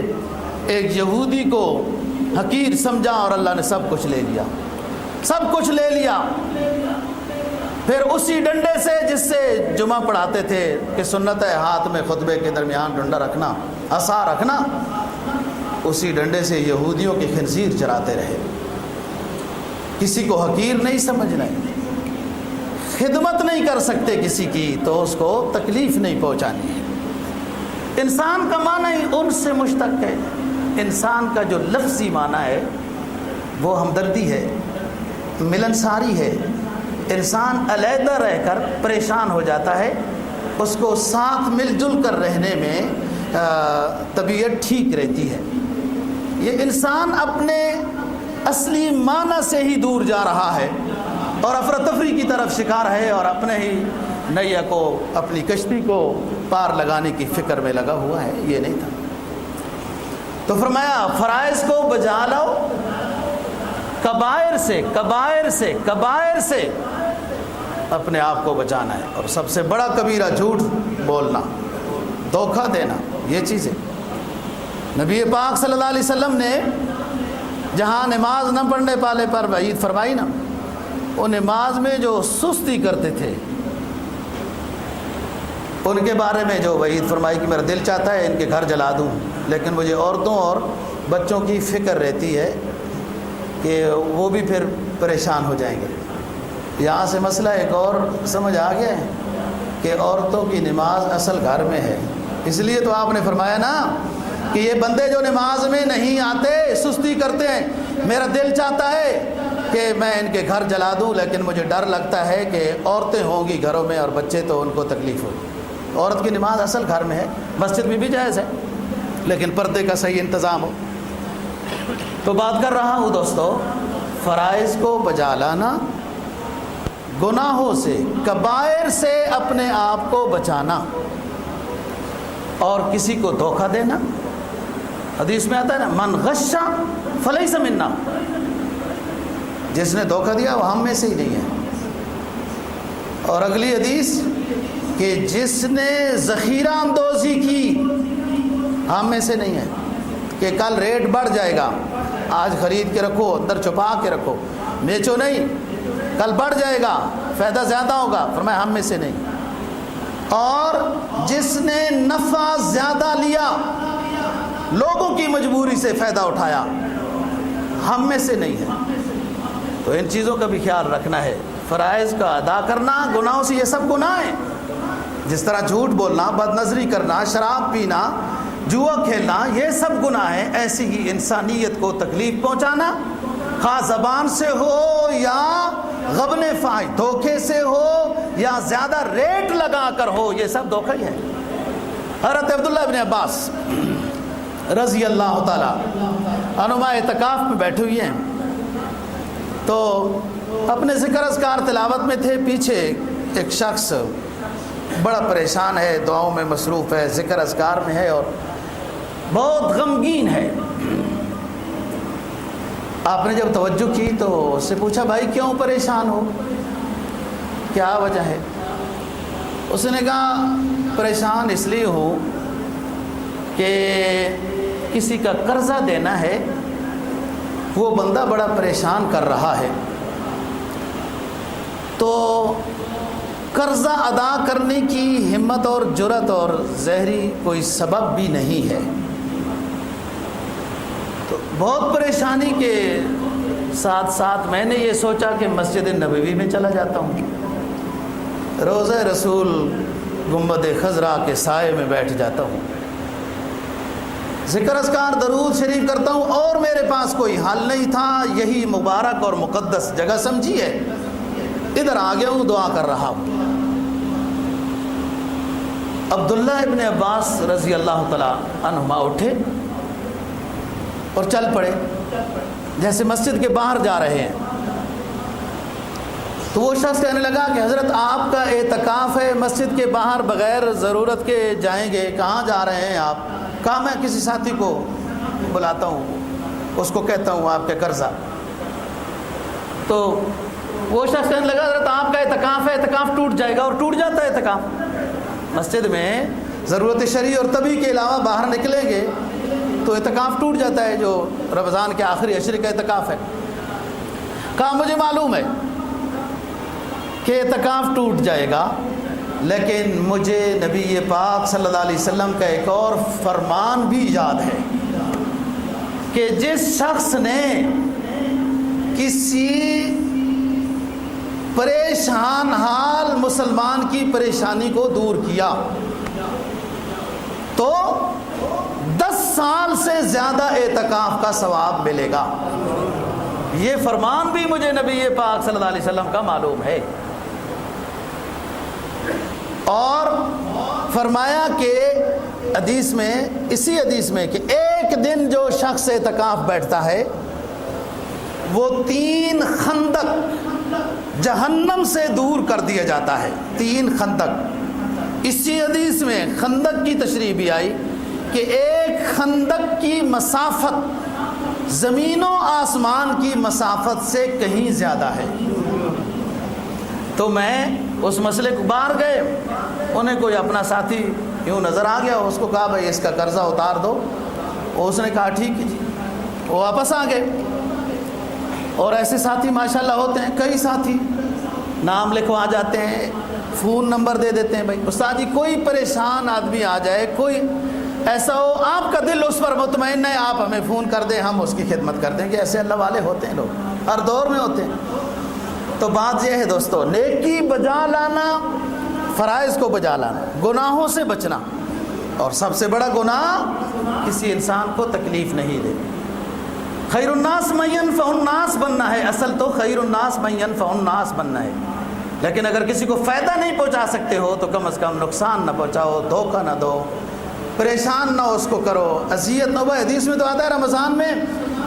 ایک یہودی کو حقیر سمجھا اور اللہ نے سب کچھ لے لیا، سب کچھ لے لیا۔ پھر اسی ڈنڈے سے جس سے جمعہ پڑھاتے تھے کہ سنت ہے ہاتھ میں خطبے کے درمیان ڈنڈا رکھنا، عصا رکھنا، اسی ڈنڈے سے یہودیوں کے خنزیر چراتے رہے۔ کسی کو حقیر نہیں سمجھنا، خدمت نہیں کر سکتے کسی کی تو اس کو تکلیف نہیں پہنچانی ہے۔ انسان کا معنی ہی ان سے مشتق ہے، انسان کا جو لفظی معنی ہے وہ ہمدردی ہے، ملنساری ہے۔ انسان علیحدہ رہ کر پریشان ہو جاتا ہے، اس کو ساتھ مل جل کر رہنے میں طبیعت ٹھیک رہتی ہے۔ یہ انسان اپنے اصلی معنی سے ہی دور جا رہا ہے اور افراتفری کی طرف شکار ہے، اور اپنے ہی نیا کو، اپنی کشتی کو پار لگانے کی فکر میں لگا ہوا ہے، یہ نہیں تھا۔ تو فرمایا فرائض کو بجا لاؤ، کبائر سے اپنے آپ کو بچانا ہے. اور سب سے بڑا کبیرہ جھوٹ بولنا, دھوکہ دینا, یہ چیز ہے. نبی پاک صلی اللہ علیہ وسلم نے جہاں نماز نہ پڑھنے والے پر وعید فرمائی نا, وہ نماز میں جو سستی کرتے تھے ان کے بارے میں جو وعید فرمائی کہ میرا دل چاہتا ہے ان کے گھر جلا دوں, لیکن مجھے عورتوں اور بچوں کی فکر رہتی ہے کہ وہ بھی پھر پریشان ہو جائیں گے. یہاں سے مسئلہ ایک اور سمجھ آ گیا ہے کہ عورتوں کی نماز اصل گھر میں ہے. اس لیے تو آپ نے فرمایا نا کہ یہ بندے جو نماز میں نہیں آتے, سستی کرتے ہیں, میرا دل چاہتا ہے کہ میں ان کے گھر جلا دوں, لیکن مجھے ڈر لگتا ہے کہ عورتیں ہوں گی گھروں میں اور بچے تو ان کو تکلیف ہوگی. عورت کی نماز اصل گھر میں ہے, مسجد میں بھی جائز ہے, لیکن پردے کا صحیح انتظام ہو. تو بات کر رہا ہوں دوستو, فرائض کو بجا لانا, گناہوں سے, کبائر سے اپنے آپ کو بچانا, اور کسی کو دھوکہ دینا. حدیث میں آتا ہے نا, من غش فلیس منا, جس نے دھوکہ دیا وہ ہم میں سے ہی نہیں ہے. اور اگلی حدیث کہ جس نے ذخیرہ اندوزی کی ہم میں سے نہیں ہے, کہ کل ریٹ بڑھ جائے گا, آج خرید کے رکھو, اندر چھپا کے رکھو, بیچو نہیں, کل بڑھ جائے گا, فائدہ زیادہ ہوگا, فرمایا ہم میں سے نہیں. اور جس نے نفع زیادہ لیا, لوگوں کی مجبوری سے فائدہ اٹھایا, ہم میں سے نہیں ہے. تو ان چیزوں کا بھی خیال رکھنا ہے. فرائض کا ادا کرنا, گناہوں سے, یہ سب گناہ ہیں. جس طرح جھوٹ بولنا, بد نظری کرنا, شراب پینا, جوا کھیلنا, یہ سب گناہ ہیں. ایسی ہی انسانیت کو تکلیف پہنچانا, خواہ زبان سے ہو یا غبن فاحش, دھوکے سے ہو یا زیادہ ریٹ لگا کر ہو, یہ سب دھوکہ ہی ہے. حضرت عبداللہ ابن عباس رضی اللہ تعالی عنہما اعتکاف میں بیٹھے ہوئے ہیں, تو اپنے ذکر اذکار تلاوت میں تھے. پیچھے ایک شخص بڑا پریشان ہے, دعاؤں میں مصروف ہے, ذکر اذکار میں ہے اور بہت غمگین ہے. آپ نے جب توجہ کی تو اس سے پوچھا, بھائی کیوں پریشان ہو, کیا وجہ ہے؟ اس نے کہا, پریشان اس لیے ہوں کہ کسی کا قرضہ دینا ہے, وہ بندہ بڑا پریشان کر رہا ہے, تو قرضہ ادا کرنے کی ہمت اور جرأت اور ظاہری کوئی سبب بھی نہیں ہے. تو بہت پریشانی کے ساتھ ساتھ میں نے یہ سوچا کہ مسجد نبوی میں چلا جاتا ہوں, روضہ رسول گنبد خضرا کے سائے میں بیٹھ جاتا ہوں, ذکر اذکار درود شریف کرتا ہوں, اور میرے پاس کوئی حل نہیں تھا. یہی مبارک اور مقدس جگہ سمجھی ہے, ادھر آ گیا ہوں, دعا کر رہا ہوں. عبداللہ ابن عباس رضی اللہ تعالیٰ عنہما اٹھے اور چل پڑے, جیسے مسجد کے باہر جا رہے ہیں. تو وہ شخص کہنے لگا کہ حضرت آپ کا اعتکاف ہے, مسجد کے باہر بغیر ضرورت کے جائیں گے, کہاں جا رہے ہیں آپ؟ کہا میں کسی ساتھی کو بلاتا ہوں, اس کو کہتا ہوں آپ کے قرضہ. تو وہ شخص کہنے لگا, حضرت آپ کا اعتکاف ہے, اعتکاف ٹوٹ جائے گا. اور ٹوٹ جاتا ہے اعتکاف. مسجد میں ضرورت شرعی اور طبی کے علاوہ باہر نکلیں گے تو اعتکاف ٹوٹ جاتا ہے, جو رمضان کے آخری عشرے کا اعتکاف ہے. کہا مجھے معلوم ہے کہ اعتکاف ٹوٹ جائے گا, لیکن مجھے نبی پاک صلی اللہ علیہ وسلم کا ایک اور فرمان بھی یاد ہے کہ جس شخص نے کسی پریشان حال مسلمان کی پریشانی کو دور کیا تو 10 سال سے زیادہ اعتکاف کا ثواب ملے گا. یہ فرمان بھی مجھے نبی پاک صلی اللہ علیہ وسلم کا معلوم ہے. اور فرمایا کہ حدیث میں, اسی حدیث میں, کہ ایک دن جو شخص اعتکاف بیٹھتا ہے وہ 3 خندق جہنم سے دور کر دیا جاتا ہے. 3 خندق. اسی حدیث میں خندق کی تشریح بھی آئی کہ ایک خندق کی مسافت زمین و آسمان کی مسافت سے کہیں زیادہ ہے. تو میں اس مسئلے کو باہر گئے، انہیں کوئی اپنا ساتھی یوں نظر آ گیا، اس کو کہا بھائی اس کا قرضہ اتار دو، اس نے کہا ٹھیک ہے جی، وہ واپس آ گئے۔ اور ایسے ساتھی ماشاءاللہ ہوتے ہیں، کئی ساتھی نام لکھوا جاتے ہیں، فون نمبر دے دیتے ہیں، بھائی استاد جی کوئی پریشان آدمی آ جائے، کوئی ایسا ہو آپ کا دل اس پر مطمئن ہے، آپ ہمیں فون کر دیں، ہم اس کی خدمت کر دیں، کہ ایسے اللہ والے ہوتے ہیں لوگ، ہر دور میں ہوتے ہیں۔ تو بات یہ ہے دوستو، نیکی بجا لانا، فرائض کو بجا لانا، گناہوں سے بچنا، اور سب سے بڑا گناہ کسی انسان کو تکلیف نہیں دے۔ خیر الناس من ينفع الناس بننا ہے، اصل تو خیر الناس من ينفع الناس بننا ہے، لیکن اگر کسی کو فائدہ نہیں پہنچا سکتے ہو تو کم از کم نقصان نہ پہنچاؤ، دھوکہ نہ دو، پریشان نہ اس کو کرو، اذیت نہ ہو۔ حدیث میں تو آتا ہے رمضان میں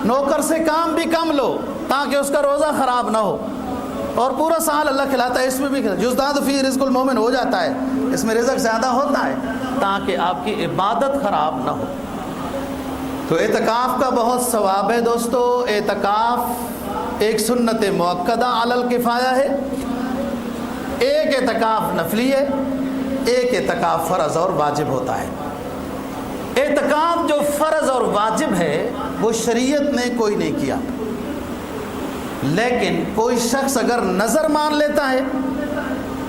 نوکر سے کام بھی کم لو تاکہ اس کا روزہ خراب نہ ہو، اور پورا سال اللہ کھلاتا ہے، اس میں بھی یزداد فی رزق المومن ہو جاتا ہے، اس میں رزق زیادہ ہوتا ہے تاکہ آپ کی عبادت خراب نہ ہو۔ تو اعتکاف کا بہت ثواب ہے دوستو۔ اعتکاف ایک سنت مؤکدہ علی الکفایہ ہے، ایک اعتکاف نفلی ہے، ایک اعتکاف فرض اور واجب ہوتا ہے۔ اعتکاف جو فرض اور واجب ہے وہ شریعت نے کوئی نہیں کیا، لیکن کوئی شخص اگر نظر مان لیتا ہے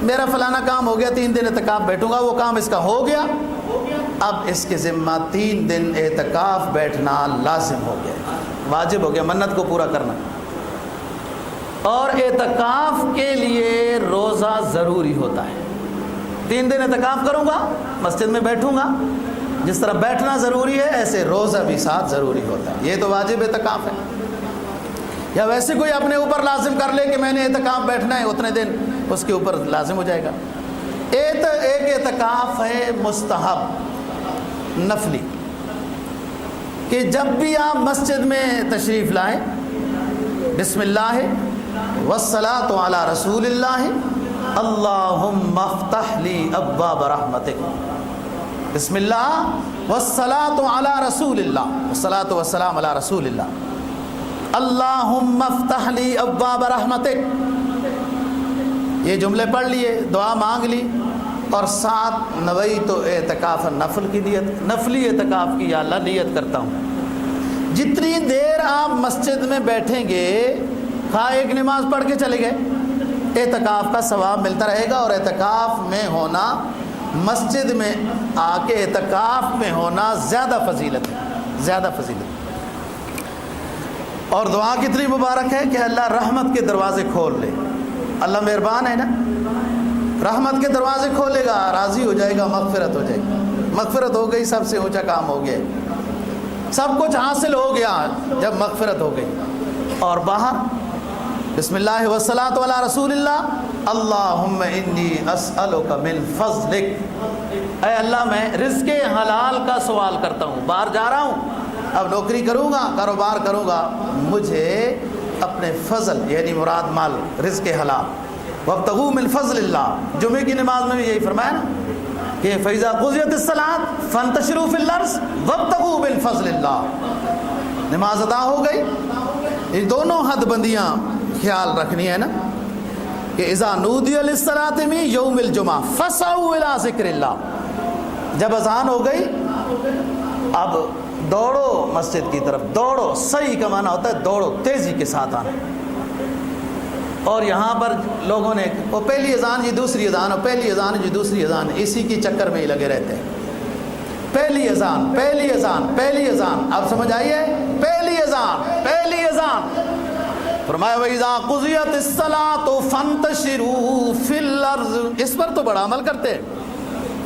میرا فلانا کام ہو گیا، 3 دن اعتکاف بیٹھوں گا، وہ کام اس کا ہو گیا، اب اس کے ذمہ 3 دن اعتکاف بیٹھنا لازم ہو گیا، واجب ہو گیا، منت کو پورا کرنا۔ اور اعتکاف کے لیے روزہ ضروری ہوتا ہے۔ 3 دن اعتکاف کروں گا، مسجد میں بیٹھوں گا، جس طرح بیٹھنا ضروری ہے ایسے روزہ بھی ساتھ ضروری ہوتا ہے، یہ تو واجب اعتکاف ہے۔ یا ویسے کوئی اپنے اوپر لازم کر لے کہ میں نے اعتکاف بیٹھنا ہے اتنے دن، اس کے اوپر لازم ہو جائے گا۔ ایک اعتکاف ہے مستحب نفلی، کہ جب بھی آپ مسجد میں تشریف لائیں، بسم اللہ والصلاۃ علی رسول اللہ، اللہم افتح لی ابواب رحمتک، بسم اللہ والصلاۃ علی رسول اللہ، والصلاۃ والسلام علی رسول اللہ، اللہم افتح لی ابواب رحمتک، یہ جملے پڑھ لیے، دعا مانگ لی، اور ساتھ نویت اعتکاف نفل کی نیت، نفلی اعتکاف کی، یا اللہ نیت کرتا ہوں جتنی دیر آپ مسجد میں بیٹھیں گے، خواہ ایک نماز پڑھ کے چلے گئے، اعتکاف کا ثواب ملتا رہے گا۔ اور اعتکاف میں ہونا، مسجد میں آ کے اعتکاف میں ہونا زیادہ فضیلت ہے، زیادہ فضیلت۔ اور دعا کتنی مبارک ہے کہ اللہ رحمت کے دروازے کھول لے، اللہ مہربان ہے نا، رحمت کے دروازے کھولے گا، راضی ہو جائے گا، مغفرت ہو جائے گی، مغفرت ہو گئی، سب سے اونچا کام ہو گیا، سب کچھ حاصل ہو گیا جب مغفرت ہو گئی۔ اور باہر بسم اللہ والصلاۃ علی رسول اللہ، اللہم انی اسألک من فضلک، اے اللہ میں رزق حلال کا سوال کرتا ہوں، باہر جا رہا ہوں، اب نوکری کروں گا، کاروبار کروں گا، مجھے اپنے فضل یعنی مراد مال، رزق حلال، وابتغوا من فضل اللہ، جمعے کی نماز میں بھی یہی فرمایا نا کہ فَإِذَا قُضِيَتِ الصَّلَاةُ فَانْتَشِرُوا فِي الْأَرْضِ وَابْتَغُوا مِن فَضْلِ اللَّهِ، نماز ادا ہو گئی۔ یہ دونوں حد بندیاں خیال رکھنی ہے نا کہ اذا نودی للصلاۃ من یوم الجمعہ فسعوا الی ذکر اللہ، جب اذان ہو گئی اب دوڑو مسجد کی طرف، دوڑو، صحیح کا معنی ہوتا ہے دوڑو، تیزی کے ساتھ آنا۔ اور یہاں پر لوگوں نے وہ پہلی اذان جی دوسری اذان، اور پہلی اذان جی دوسری اذان، اسی کی چکر میں ہی لگے رہتے ہیں، پہلی اذان پہلی اذان پہلی اذان، اب سمجھ آئیے، پہلی اذان پہلی اذان، فرمایا وَإِذَا قُضِيَتِ الصَّلَاةُ فَانْتَشِرُوا فِي الْأَرْضِ، اس پر تو بڑا عمل کرتے ہیں،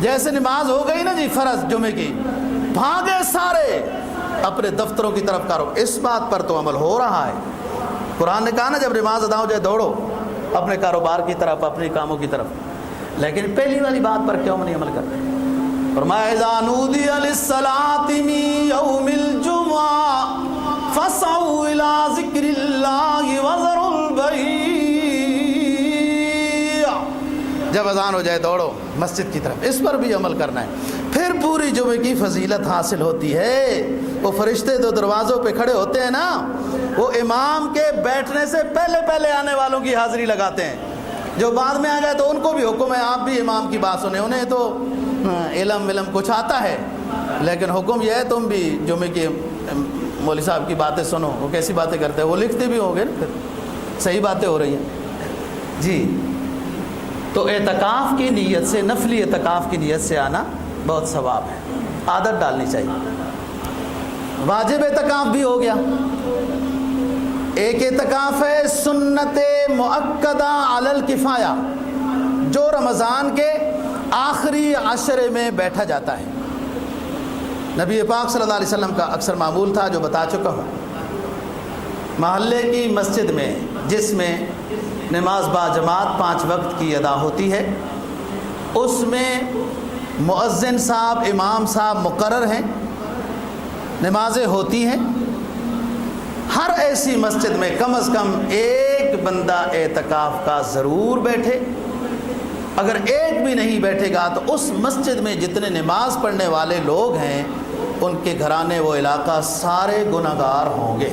جیسے نماز ہو گئی نا جی فرض جمعے کی، بھاگے سارے اپنے دفتروں کی طرف کرو، اس بات پر تو عمل ہو رہا ہے۔ قرآن نے کہا نا جب نماز ادا ہو جائے دوڑو اپنے کاروبار کی طرف، اپنے کاموں کی طرف، لیکن پہلی والی بات پر کیوں نہیں عمل کرتے؟ فرمایا اذا نودی للصلاۃ من یوم الجمعہ فسعوا الی ذکر اللہ وذروا البیع، جب اذان ہو جائے دوڑو مسجد کی طرف، اس پر بھی عمل کرنا ہے، پھر پوری جمعے کی فضیلت حاصل ہوتی ہے۔ وہ فرشتے جو دروازوں پہ کھڑے ہوتے ہیں نا، وہ امام کے بیٹھنے سے پہلے پہلے آنے والوں کی حاضری لگاتے ہیں، جو بعد میں آ جائے تو ان کو بھی حکم ہے آپ بھی امام کی بات سنیں، انہیں تو علم کچھ آتا ہے، لیکن حکم یہ ہے تم بھی جمعے کے مولوی صاحب کی باتیں سنو۔ وہ کیسی باتیں کرتے ہیں، وہ لکھتے بھی ہوں گے نا، پھر صحیح باتیں ہو رہی ہیں جی۔ تو اعتکاف کی نیت سے، نفلی اعتکاف کی نیت سے آنا بہت ثواب ہے، عادت ڈالنی چاہیے۔ واجب اعتکاف بھی ہو گیا۔ ایک اعتکاف ہے سنت مؤکدہ علی الکفایہ، جو رمضان کے آخری عشرے میں بیٹھا جاتا ہے۔ نبی پاک صلی اللہ علیہ وسلم کا اکثر معمول تھا، جو بتا چکا ہوں، محلے کی مسجد میں جس میں نماز با جماعت 5 وقت کی ادا ہوتی ہے، اس میں مؤذن صاحب، امام صاحب مقرر ہیں، نمازیں ہوتی ہیں۔ ہر ایسی مسجد میں کم از کم ایک بندہ اعتکاف کا ضرور بیٹھے۔ اگر ایک بھی نہیں بیٹھے گا تو اس مسجد میں جتنے نماز پڑھنے والے لوگ ہیں، ان کے گھرانے، وہ علاقہ سارے گنہگار ہوں گے۔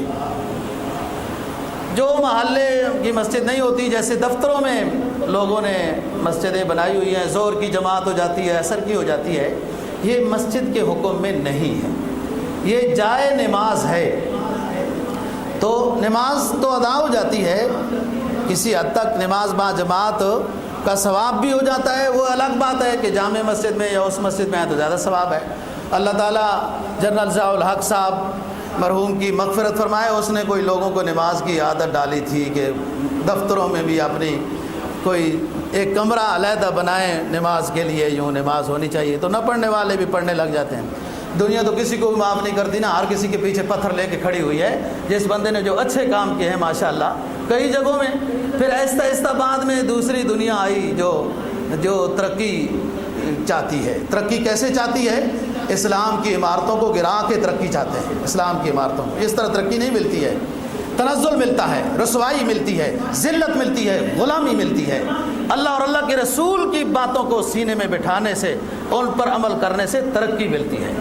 جو محلے کی مسجد نہیں ہوتی، جیسے دفتروں میں لوگوں نے مسجدیں بنائی ہوئی ہیں، ظہر کی جماعت ہو جاتی ہے، عصر کی ہو جاتی ہے، یہ مسجد کے حکم میں نہیں ہے، یہ جائے نماز ہے۔ تو نماز تو ادا ہو جاتی ہے، کسی حد تک نماز با جماعت کا ثواب بھی ہو جاتا ہے، وہ الگ بات ہے کہ جامع مسجد میں یا اس مسجد میں آئے تو زیادہ ثواب ہے۔ اللہ تعالیٰ جنرل ضیاء الحق صاحب مرحوم کی مغفرت فرمائے، اس نے کوئی لوگوں کو نماز کی عادت ڈالی تھی کہ دفتروں میں بھی اپنی کوئی ایک کمرہ علیحدہ بنائیں نماز کے لیے، یوں نماز ہونی چاہیے، تو نہ پڑھنے والے بھی پڑھنے لگ جاتے ہیں۔ دنیا تو کسی کو بھی معاف نہیں کرتی نا، ہر کسی کے پیچھے پتھر لے کے کھڑی ہوئی ہے۔ جس بندے نے جو اچھے کام کیے ہیں ماشاءاللہ کئی جگہوں میں، پھر آہستہ آہستہ بعد میں دوسری دنیا آئی جو ترقی چاہتی ہے۔ ترقی کیسے چاہتی ہے؟ اسلام کی عمارتوں کو گرا کے ترقی چاہتے ہیں۔ اسلام کی عمارتوں کو اس طرح ترقی نہیں ملتی ہے، تنزل ملتا ہے، رسوائی ملتی ہے، ذلت ملتی ہے، غلامی ملتی ہے۔ اللہ اور اللہ کے رسول کی باتوں کو سینے میں بٹھانے سے، ان پر عمل کرنے سے ترقی ملتی ہے،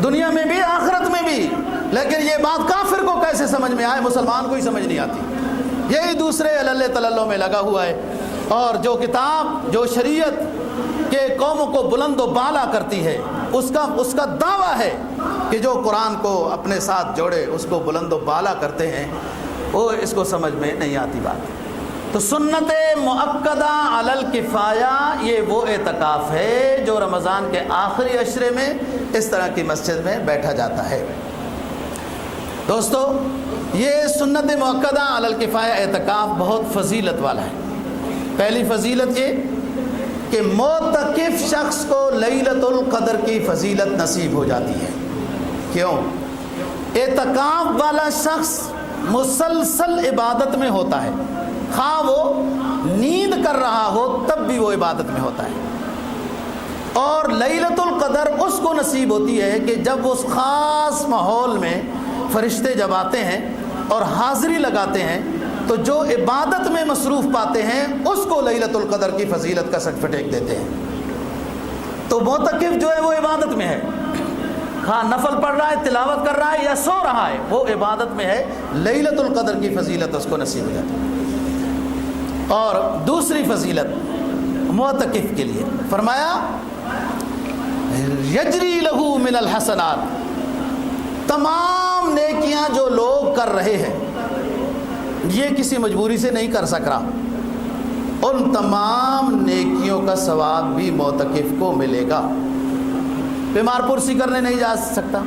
دنیا میں بھی آخرت میں بھی۔ لیکن یہ بات کافر کو کیسے سمجھ میں آئے، مسلمان کو ہی سمجھ نہیں آتی۔ یہی دوسرے اللہ تللوں میں لگا ہوا ہے، اور جو کتاب، جو شریعت کہ قوموں کو بلند و بالا کرتی ہے، اس کا دعویٰ ہے کہ جو قرآن کو اپنے ساتھ جوڑے اس کو بلند و بالا کرتے ہیں، وہ اس کو سمجھ میں نہیں آتی بات۔ تو سنت مؤکدہ علی الکفایہ، یہ وہ اعتکاف ہے جو رمضان کے آخری عشرے میں اس طرح کی مسجد میں بیٹھا جاتا ہے۔ دوستو، یہ سنت مؤکدہ علی الکفایہ اعتکاف بہت فضیلت والا ہے۔ پہلی فضیلت یہ کہ معتکف شخص کو لیلۃ القدر کی فضیلت نصیب ہو جاتی ہے۔ کیوں؟ اعتکاف والا شخص مسلسل عبادت میں ہوتا ہے، خواہ وہ نیند کر رہا ہو تب بھی وہ عبادت میں ہوتا ہے، اور لیلۃ القدر اس کو نصیب ہوتی ہے کہ جب اس خاص ماحول میں فرشتے جب آتے ہیں اور حاضری لگاتے ہیں تو جو عبادت میں مصروف پاتے ہیں اس کو لیلۃ القدر کی فضیلت کا سرٹیفکیٹ دیتے ہیں۔ تو معتکف جو ہے وہ عبادت میں ہے، خواہ نفل پڑھ رہا ہے، تلاوت کر رہا ہے یا سو رہا ہے، وہ عبادت میں ہے، لیلۃ القدر کی فضیلت اس کو نصیب ہو جاتی ہے۔ اور دوسری فضیلت معتکف کے لیے فرمایا یجری لہو من الحسنات، تمام نیکیاں جو لوگ کر رہے ہیں، یہ کسی مجبوری سے نہیں کر سک رہا، ان تمام نیکیوں کا ثواب بھی معتکف کو ملے گا۔ بیمار پرسی کرنے نہیں جا سکتا،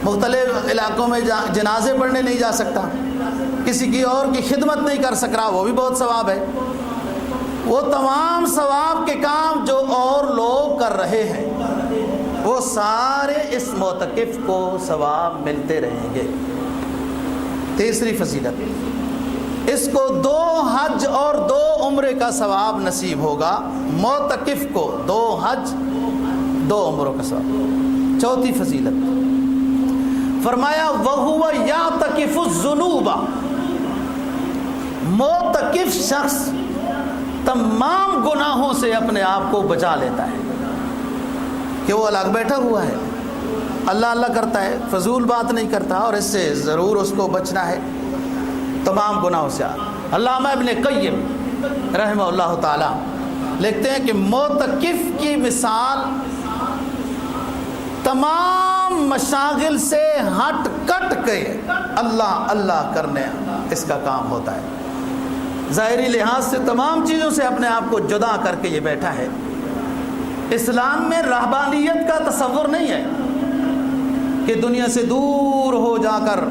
مختلف علاقوں میں جنازے پڑھنے نہیں جا سکتا، کسی کی اور کی خدمت نہیں کر سک رہا، وہ بھی بہت ثواب ہے۔ وہ تمام ثواب کے کام جو اور لوگ کر رہے ہیں وہ سارے اس معتکف کو ثواب ملتے رہیں گے۔ تیسری فضیلت، اس کو 2 حج اور 2 عمرے کا ثواب نصیب ہوگا، معتکف کو 2 حج 2 عمروں کا ثواب۔ چوتھی فضیلت فرمایا وَهُوَ يَعْتَكِفُ الذُّنُوبَ، معتکف شخص تمام گناہوں سے اپنے آپ کو بچا لیتا ہے، کہ وہ الگ بیٹھا ہوا ہے، اللہ اللہ کرتا ہے، فضول بات نہیں کرتا، اور اس سے ضرور اس کو بچنا ہے تمام گناہوں سے۔ علامہ ابن قیم رحمہ اللہ تعالی لکھتے ہیں کہ معتکف کی مثال تمام مشاغل سے ہٹ کٹ کے اللہ اللہ کرنے اس کا کام ہوتا ہے. ظاہری لحاظ سے تمام چیزوں سے اپنے آپ کو جدا کر کے یہ بیٹھا ہے. اسلام میں رہبانیت کا تصور نہیں ہے کہ دنیا سے دور ہو جا کر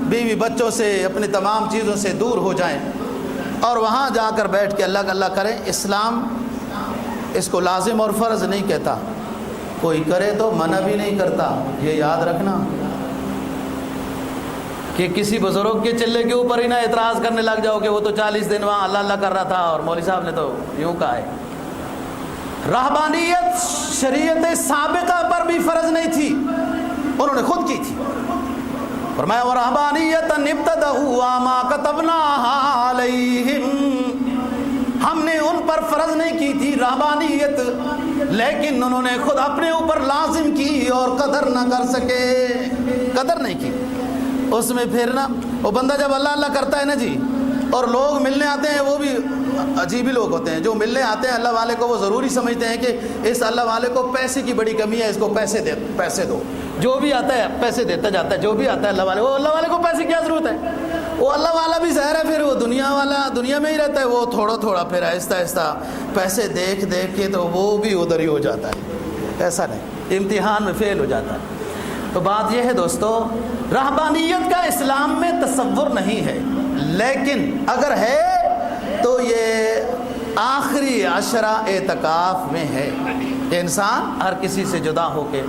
بیوی بچوں سے اپنی تمام چیزوں سے دور ہو جائیں اور وہاں جا کر بیٹھ کے اللہ اللہ کریں. اسلام اس کو لازم اور فرض نہیں کہتا. کوئی کرے تو منع بھی نہیں کرتا. یہ یاد رکھنا کہ کسی بزرگ کے چلے کے اوپر ہی نہ اعتراض کرنے لگ جاؤ کہ وہ تو 40 دن وہاں اللہ اللہ کر رہا تھا اور مولوی صاحب نے تو یوں کہا ہے. رہبانیت شریعت سابقہ پر بھی فرض نہیں تھی, انہوں نے خود کی تھی. فرمایا وَرَهْبَانِيَّةً ابْتَدَعُوهَا مَا كَتَبْنَاهَا عَلَيْهِمْ, ہم نے ان پر فرض نہیں کی تھی رہبانیت, لیکن انہوں نے خود اپنے اوپر لازم کی اور قدر نہ کر سکے, قدر نہیں کی. اس میں پھر نا وہ بندہ جب اللہ اللہ کرتا ہے نا جی, اور لوگ ملنے آتے ہیں, وہ بھی عجیب ہی لوگ ہوتے ہیں جو ملنے آتے ہیں اللہ والے کو, وہ ضروری سمجھتے ہیں کہ اس اللہ والے کو پیسے کی بڑی کمی ہے, اس کو پیسے دو. جو بھی آتا ہے پیسے دیتا جاتا ہے, جو بھی آتا ہے اللہ والے, وہ اللہ والے کو پیسے کی کیا ضرورت ہے. وہ اللہ والا بھی ظاہر ہے پھر وہ دنیا والا دنیا میں ہی رہتا ہے, وہ تھوڑا تھوڑا پھر آہستہ آہستہ پیسے دیکھ دیکھ کے تو وہ بھی ادھر ہی ہو جاتا ہے. ایسا نہیں, امتحان میں فیل ہو جاتا ہے. تو بات یہ ہے دوستو, رہبانیت کا اسلام میں تصور نہیں ہے, لیکن اگر ہے تو یہ آخری عشرہ اعتکاف میں ہے کہ انسان ہر کسی سے جدا ہو کے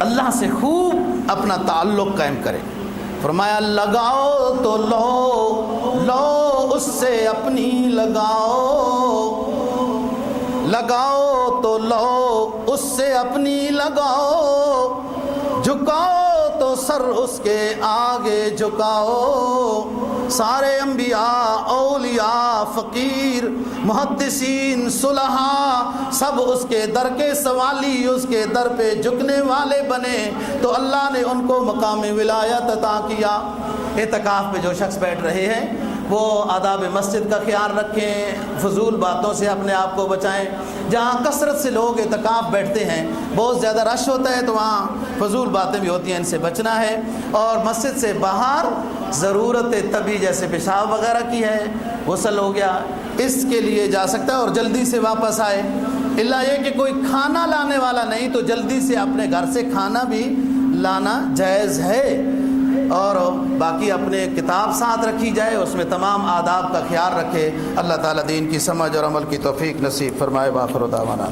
اللہ سے خوب اپنا تعلق قائم کرے. فرمایا لگاؤ تو لو اس سے اپنی لگاؤ, لگاؤ تو لو اس سے اپنی لگاؤ, جھکاؤ تو سر اس کے آگے جھکاؤ. سارے انبیاء اولیاء فقیر محدثین صلحاء سب اس کے در کے سوالی, اس کے در پہ جھکنے والے بنے تو اللہ نے ان کو مقام ولایت عطا کیا. اعتکاف پہ جو شخص بیٹھ رہے ہیں وہ آداب مسجد کا خیال رکھیں, فضول باتوں سے اپنے آپ کو بچائیں. جہاں کثرت سے لوگ اعتکاف بیٹھتے ہیں, بہت زیادہ رش ہوتا ہے, تو وہاں فضول باتیں بھی ہوتی ہیں, ان سے بچنا ہے. اور مسجد سے باہر ضرورت طبی جیسے پیشاب وغیرہ کی ہے, غسل ہو گیا, اس کے لیے جا سکتا ہے اور جلدی سے واپس آئے. الا یہ کہ کوئی کھانا لانے والا نہیں تو جلدی سے اپنے گھر سے کھانا بھی لانا جائز ہے. اور باقی اپنے کتاب ساتھ رکھی جائے, اس میں تمام آداب کا خیال رکھے. اللہ تعالیٰ دین کی سمجھ اور عمل کی توفیق نصیب فرمائے. باخر دعوانا.